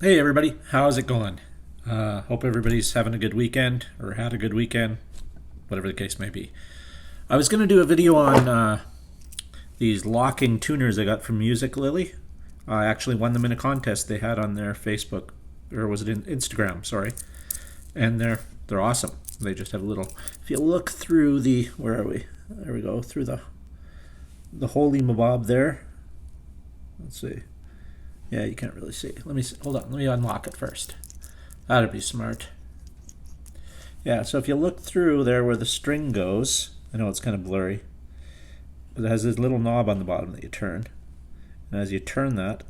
Hey everybody, how's it going? Hope everybody's having a good weekend or had a good weekend, whatever the case may be. I was going to do a video on these locking tuners I got from Music Lily. I actually won them in a contest they had on their Facebook, or was it in Instagram? Sorry, and they're awesome. They just have a little. If you look through the, where are we? There we go, through the holy mabob there. Let's see. Yeah, you can't really see. Let me see. Hold on. Let me unlock it first. That'd be smart. Yeah, so if you look through there where the string goes, I know it's kind of blurry, but it has this little knob on the bottom that you turn. And as you turn that,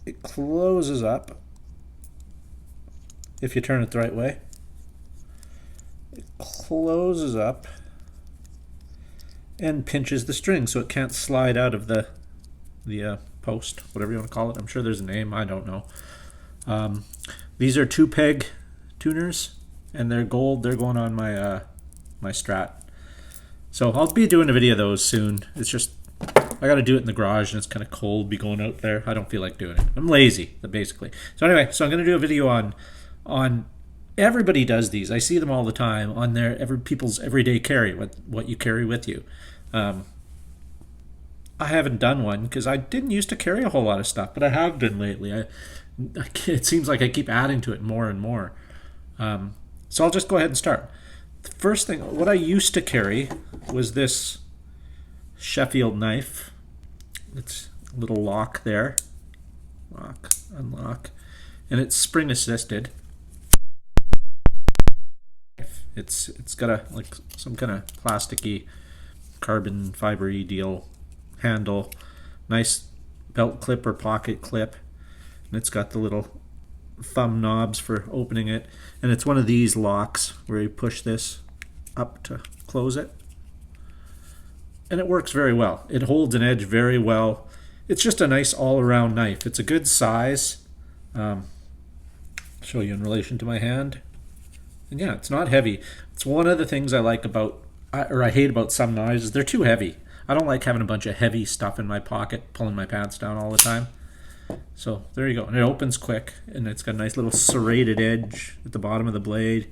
it closes up if you turn it the right way. It closes up and pinches the string so it can't slide out of the post, whatever you want to call it. I'm sure there's a name. I don't know. These are 2-peg tuners, and they're gold. They're going on my my Strat. So I'll be doing a video of those soon. It's just I got to do it in the garage, and it's kind of cold. Be going out there. I don't feel like doing it. I'm lazy, basically. So anyway, so I'm going to do a video on everybody does these. I see them all the time on their people's everyday carry. What you carry with you. I haven't done one because I didn't used to carry a whole lot of stuff, but I have been lately. It seems like I keep adding to it more and more. So I'll just go ahead and start. The first thing, what I used to carry was this Sheffield knife. It's a little lock there. Lock, unlock. And it's spring assisted. It's got a like some kind of plasticky carbon fibery deal handle, nice belt clip or pocket clip, and it's got the little thumb knobs for opening it, and it's one of these locks where you push this up to close it, and it works very well. It holds an edge very well. It's just a nice all-around knife. It's a good size. Show you in relation to my hand, and yeah, it's not heavy. It's one of the things I like about, or I hate about some knives, is they're too heavy. I don't like having a bunch of heavy stuff in my pocket, pulling my pants down all the time. So there you go. And it opens quick, and it's got a nice little serrated edge at the bottom of the blade.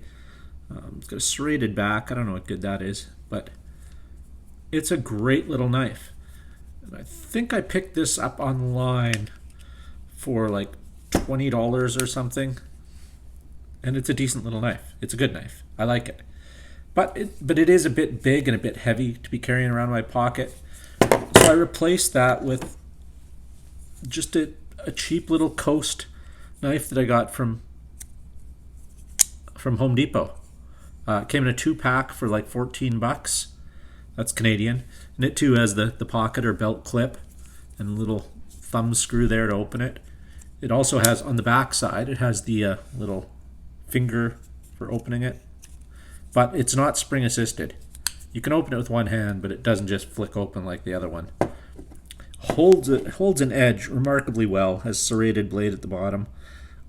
It's got a serrated back. I don't know what good that is, but it's a great little knife. And I think I picked this up online for like $20 or something. And it's a decent little knife. It's a good knife. I like it. But it is a bit big and a bit heavy to be carrying around in my pocket. So I replaced that with just a cheap little Coast knife that I got from Home Depot. It came in a 2-pack for like $14. That's Canadian. And it too has the pocket or belt clip and a little thumb screw there to open it. It also has on the back side, it has the little finger for opening it. But it's not spring assisted. You can open it with one hand, but it doesn't just flick open like the other one. Holds an edge remarkably well, has serrated blade at the bottom.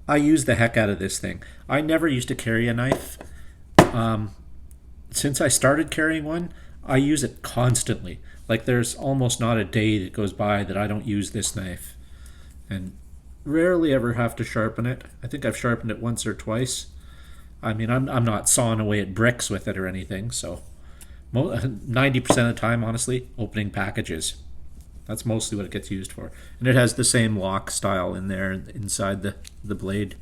I use the heck out of this thing. I never used to carry a knife. Since I started carrying one, I use it constantly. Like there's almost not a day that goes by that I don't use this knife. And rarely ever have to sharpen it. I think I've sharpened it once or twice. I mean, I'm not sawing away at bricks with it or anything, so 90% of the time, honestly, opening packages. That's mostly what it gets used for. And it has the same lock style in there inside the blade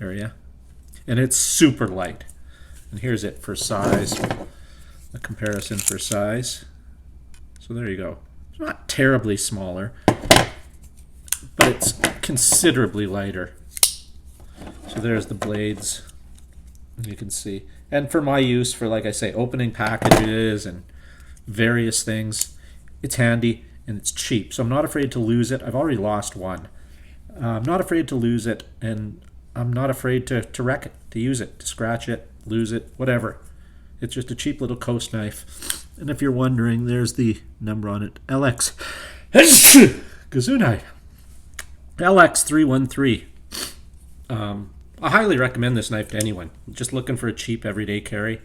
area. And it's super light. And here's it for size, a comparison for size. So there you go. It's not terribly smaller, but it's considerably lighter. So there's the blades, you can see. And for my use, for like I say, opening packages and various things, it's handy and it's cheap. So I'm not afraid to lose it. I've already lost one. I'm not afraid to lose it, and I'm not afraid to wreck it, to use it, to scratch it, lose it, whatever. It's just a cheap little Coast knife. And if you're wondering, there's the number on it. LX. Kazunai. LX313. I highly recommend this knife to anyone just looking for a cheap everyday carry.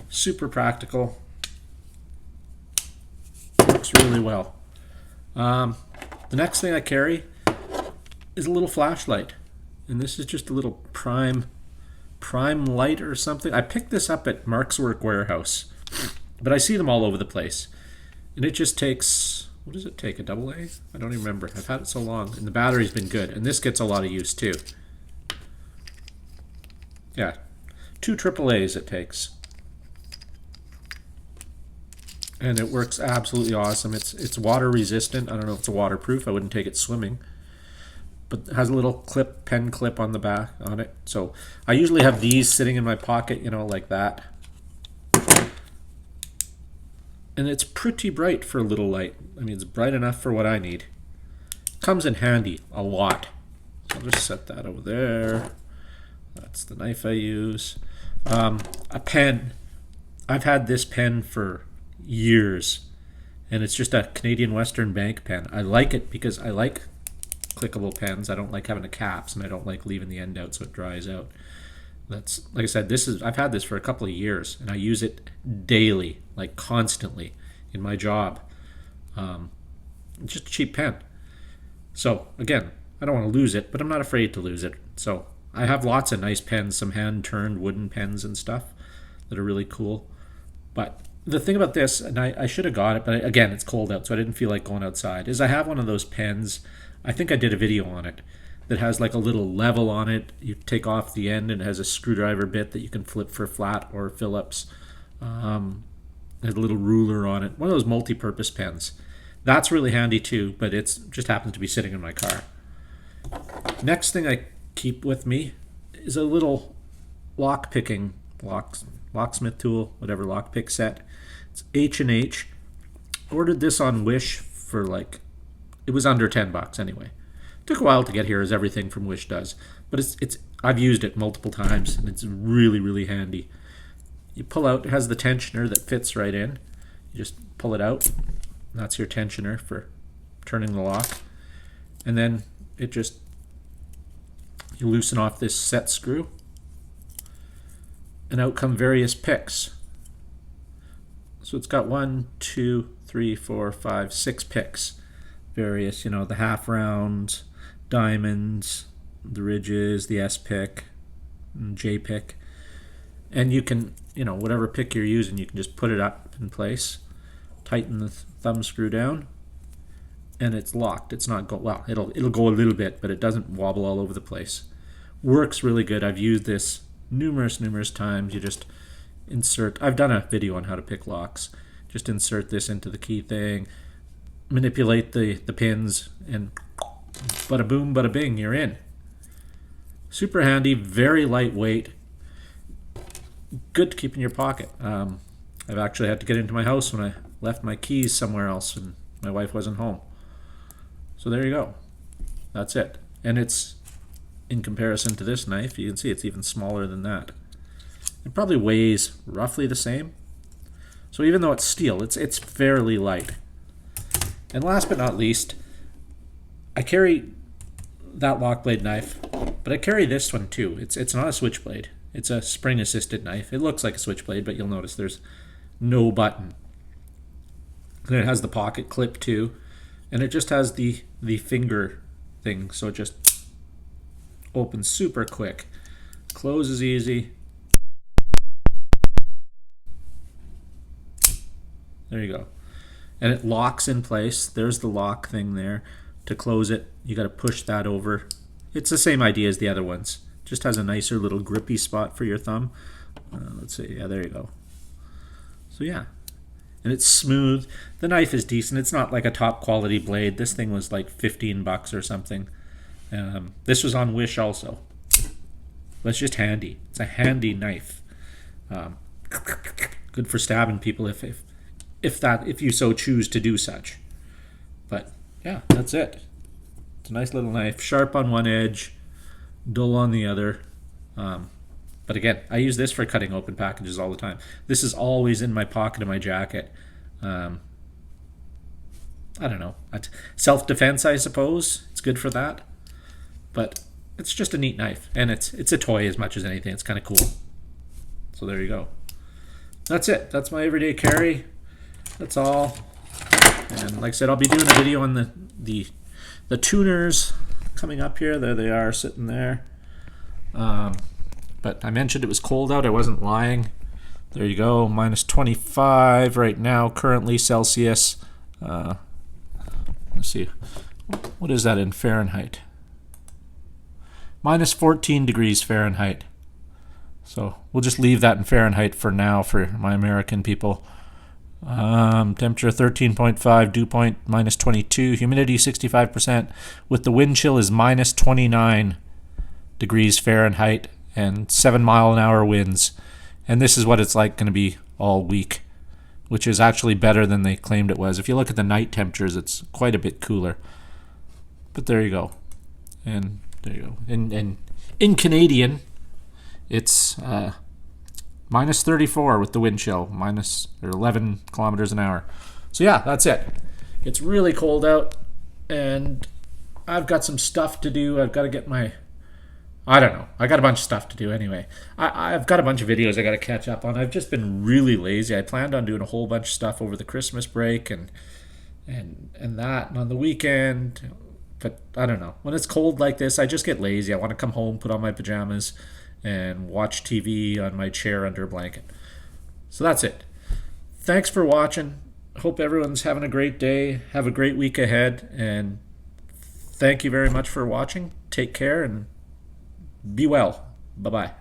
Super practical. Works really well. The next thing I carry is a little flashlight. And this is just a little prime light or something. I picked this up at Mark's Work Warehouse, but I see them all over the place. And it just takes, what does it take, a double A? I don't even remember. I've had it so long. And the battery's been good. And this gets a lot of use too. Yeah, 2 AAAs it takes. And it works absolutely awesome. It's water resistant. I don't know if it's waterproof. I wouldn't take it swimming. But it has a little pen clip on the back on it. So I usually have these sitting in my pocket, you know, like that. And it's pretty bright for a little light. I mean, it's bright enough for what I need. Comes in handy a lot. So I'll just set that over there. That's the knife I use. A pen. I've had this pen for years, and it's just a Canadian Western Bank pen. I like it because I like clickable pens. I don't like having the caps, and I don't like leaving the end out so it dries out. That's, like I said, I've had this for a couple of years, and I use it daily, like constantly in my job. It's just a cheap pen. So again, I don't want to lose it, but I'm not afraid to lose it. So I have lots of nice pens, some hand-turned wooden pens and stuff that are really cool. But the thing about this, and I should have got it, but again, it's cold out, so I didn't feel like going outside, is I have one of those pens, I think I did a video on it, that has like a little level on it. You take off the end and it has a screwdriver bit that you can flip for flat or Phillips. It has a little ruler on it. One of those multi-purpose pens. That's really handy too, but it just happens to be sitting in my car. Next thing I keep with me is a little locksmith tool, whatever, lockpick set. It's H&H. Ordered this on Wish for like, it was under $10 anyway. Took a while to get here, as everything from Wish does, but it's I've used it multiple times and it's really, really handy. You pull out, it has the tensioner that fits right in. You just pull it out. That's your tensioner for turning the lock. And then it just, you loosen off this set screw, and out come various picks. So it's got 1, 2, 3, 4, 5, 6 picks. Various, you know, the half rounds, diamonds, the ridges, the S pick, and J pick. And you can, you know, whatever pick you're using, you can just put it up in place, tighten the thumb screw down, and it's locked. It's not well, it'll go a little bit, but it doesn't wobble all over the place. Works really good. I've used this numerous times. You just insert, I've done a video on how to pick locks. Just insert this into the key thing, manipulate the pins, and bada boom, bada bing, you're in. Super handy, very lightweight, good to keep in your pocket. I've actually had to get into my house when I left my keys somewhere else and my wife wasn't home. So there you go. That's it. And it's, in comparison to this knife, you can see it's even smaller than that. It probably weighs roughly the same. So even though it's steel, it's fairly light. And last but not least, I carry that lock blade knife, but I carry this one too. It's not a switchblade. It's a spring-assisted knife. It looks like a switchblade, but you'll notice there's no button. And it has the pocket clip too, and it just has the finger thing, so it just opens super quick. Closes easy. There you go. And it locks in place. There's the lock thing there. To close it, you got to push that over. It's the same idea as the other ones. Just has a nicer little grippy spot for your thumb. Let's see. Yeah, there you go. So yeah. And it's smooth. The knife is decent. It's not like a top quality blade. This thing was like $15 or something. This was on Wish also. But it's just handy. It's a handy knife. Good for stabbing people if you so choose to do such. But yeah, that's it. It's a nice little knife, sharp on one edge, dull on the other. But again, I use this for cutting open packages all the time. This is always in my pocket of my jacket. I don't know. Self-defense, I suppose. It's good for that. But it's just a neat knife. And it's a toy as much as anything. It's kind of cool. So there you go. That's it. That's my everyday carry. That's all. And like I said, I'll be doing a video on the tuners coming up here. There they are sitting there. But I mentioned it was cold out. I wasn't lying. There you go, minus 25 right now, currently Celsius. Let's see, what is that in Fahrenheit? Minus 14 degrees Fahrenheit. So we'll just leave that in Fahrenheit for now for my American people. Temperature 13.5, dew point minus 22, humidity 65%, with the wind chill is minus 29 degrees Fahrenheit and 7-mile-an-hour winds. And this is what it's like going to be all week, which is actually better than they claimed it was. If you look at the night temperatures, it's quite a bit cooler. But there you go. And there you go. And in Canadian, it's minus 34 with the wind chill, minus or 11 kilometers an hour. So yeah, that's it. It's really cold out, and I've got some stuff to do. I've got to get my... I don't know. I got a bunch of stuff to do anyway. I've got a bunch of videos I got to catch up on. I've just been really lazy. I planned on doing a whole bunch of stuff over the Christmas break and that, and on the weekend. But I don't know. When it's cold like this, I just get lazy. I want to come home, put on my pajamas, and watch TV on my chair under a blanket. So that's it. Thanks for watching. Hope everyone's having a great day. Have a great week ahead. And thank you very much for watching. Take care and be well. Bye-bye.